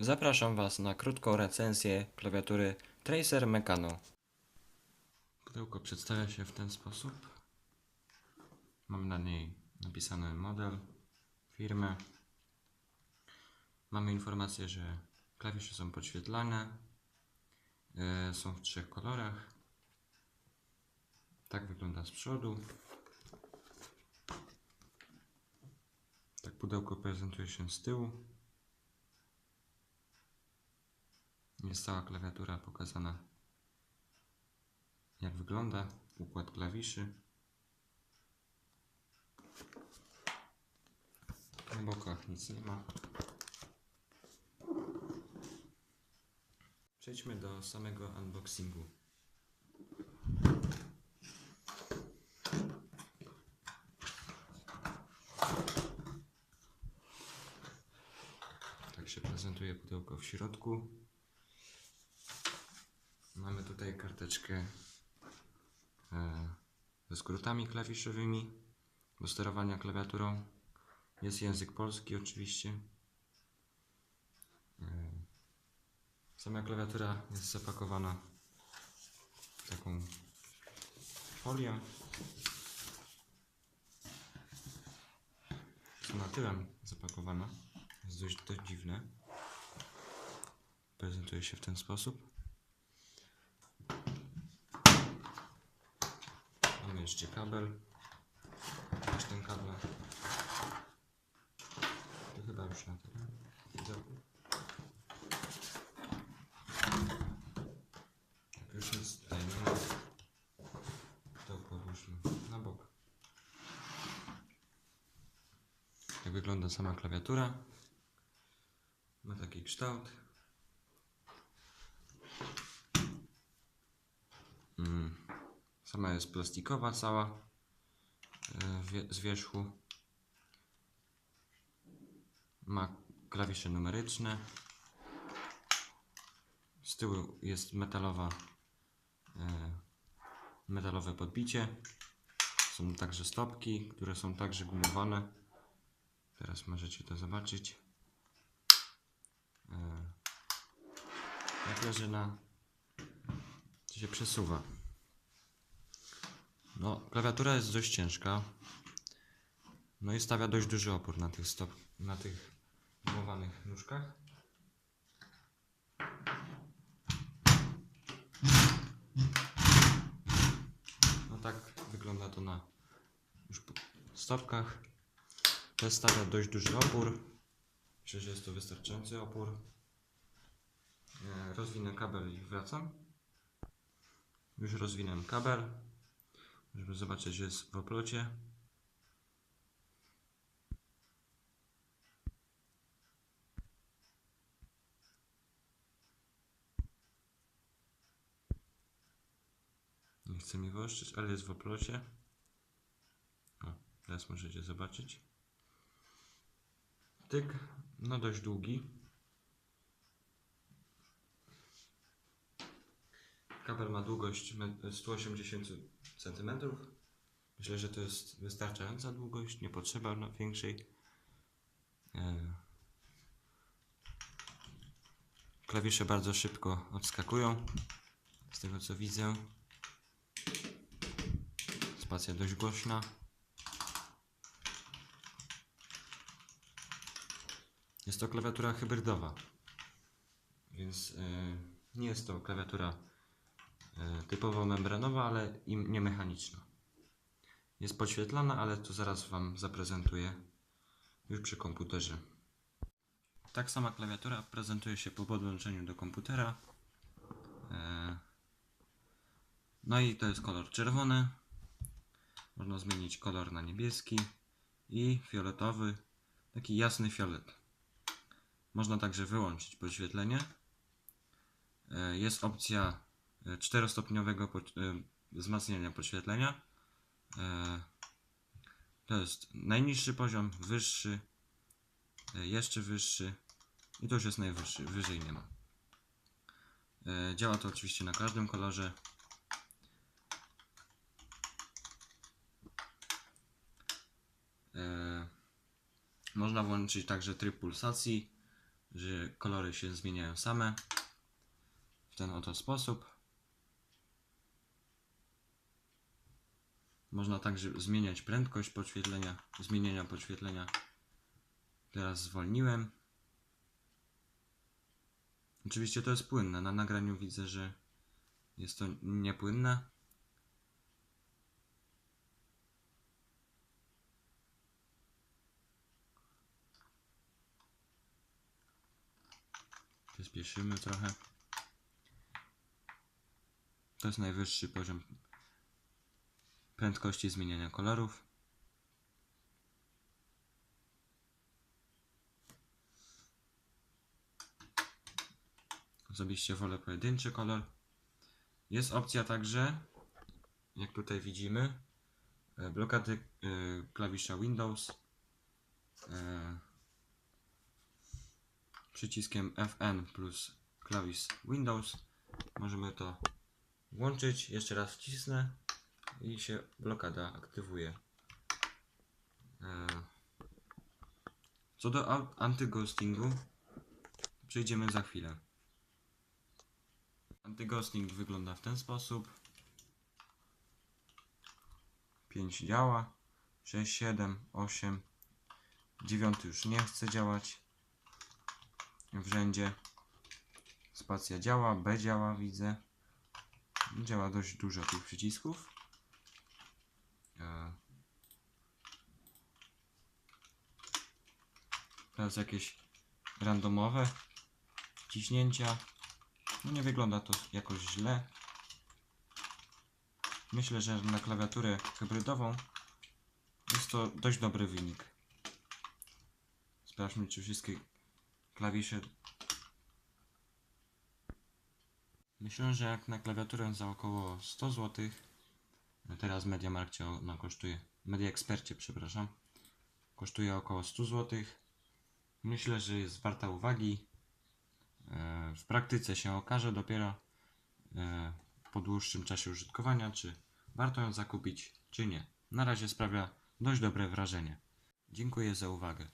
Zapraszam Was na krótką recenzję klawiatury Tracer Meccano. Pudełko przedstawia się w ten sposób. Mam na niej napisany model, firmę. Mamy informację, że klawisze są podświetlane. Są w 3 kolorach. Tak wygląda z przodu. Tak pudełko prezentuje się z tyłu. Jest cała klawiatura pokazana, jak wygląda układ klawiszy. Na bokach nic nie ma. Przejdźmy do samego unboxingu. Tak się prezentuje pudełko w środku. Mamy tutaj karteczkę ze skrótami klawiszowymi do sterowania klawiaturą. Jest język polski oczywiście. Sama klawiatura jest zapakowana w taką folię. Jest na tyłem zapakowana. Jest dość dziwne. Prezentuje się w ten sposób. Mamy jeszcze kabel. Też ten kabel. To chyba już na tyle. Jak już nic tutaj nie ma, to połóżmy na bok. Jak wygląda sama klawiatura? Ma taki kształt. Sama jest plastikowa cała z wierzchu. Ma klawisze numeryczne. Z tyłu jest metalowe podbicie. Są także stopki, które są także gumowane. Teraz możecie to zobaczyć. Jak leży to się przesuwa. No, klawiatura jest dość ciężka. No i stawia dość duży opór na tych gumowanych nóżkach. No tak wygląda to na już stopkach. To stawia dość duży opór. Myślę, że jest to wystarczający opór. Rozwinę kabel i wracam. Już rozwinąłem kabel, żeby zobaczyć, że jest w oplocie. Nie chcę mi wyostrzyć, ale jest w oplocie. O, teraz możecie zobaczyć. Tyk, no dość długi. Kabel ma długość 180 cm. Myślę, że to jest wystarczająca długość, nie potrzeba większej. Klawisze bardzo szybko odskakują, z tego co widzę. Spacja dość głośna. Jest to klawiatura hybrydowa, więc nie jest to klawiatura typowo membranowa, ale i nie mechaniczna. Jest podświetlana, ale to zaraz Wam zaprezentuję już przy komputerze. Tak sama klawiatura prezentuje się po podłączeniu do komputera. No i to jest kolor czerwony. Można zmienić kolor na niebieski i fioletowy, taki jasny fiolet. Można także wyłączyć podświetlenie. Jest opcja 4-stopniowego wzmacniania podświetlenia. To jest najniższy poziom, wyższy, jeszcze wyższy i to już jest najwyższy, wyżej nie ma. Działa to oczywiście na każdym kolorze. Można włączyć także tryb pulsacji że kolory się zmieniają same w ten oto sposób. Można także zmieniać prędkość podświetlenia, zmieniania podświetlenia. Teraz zwolniłem. Oczywiście to jest płynne. Na nagraniu widzę, że jest to niepłynne. Przyspieszymy trochę. To jest najwyższy poziom prędkości zmieniania kolorów. Osobiście wolę pojedynczy kolor. Jest opcja także, jak tutaj widzimy, blokady klawisza Windows przyciskiem Fn plus klawisz Windows. Możemy to włączyć. Jeszcze raz wcisnę i się blokada aktywuje. Co do antyghostingu przejdziemy za chwilę. Antyghosting wygląda w ten sposób. 5 działa, 6, 7, 8, 9 już nie chce działać. W rzędzie spacja działa, B działa, widzę. Działa dość dużo tych przycisków. Teraz jakieś randomowe ciśnięcia. No nie wygląda to jakoś źle. Myślę, że na klawiaturę hybrydową jest to dość dobry wynik. Sprawdźmy, czy wszystkie klawisze. Myślę, że jak na klawiaturę za około 100 zł, teraz w MediaMarkcie ona kosztuje, MediaExpercie, przepraszam, kosztuje około 100 zł. Myślę, że jest warta uwagi. W praktyce się okaże dopiero po dłuższym czasie użytkowania, czy warto ją zakupić, czy nie. Na razie sprawia dość dobre wrażenie. Dziękuję za uwagę.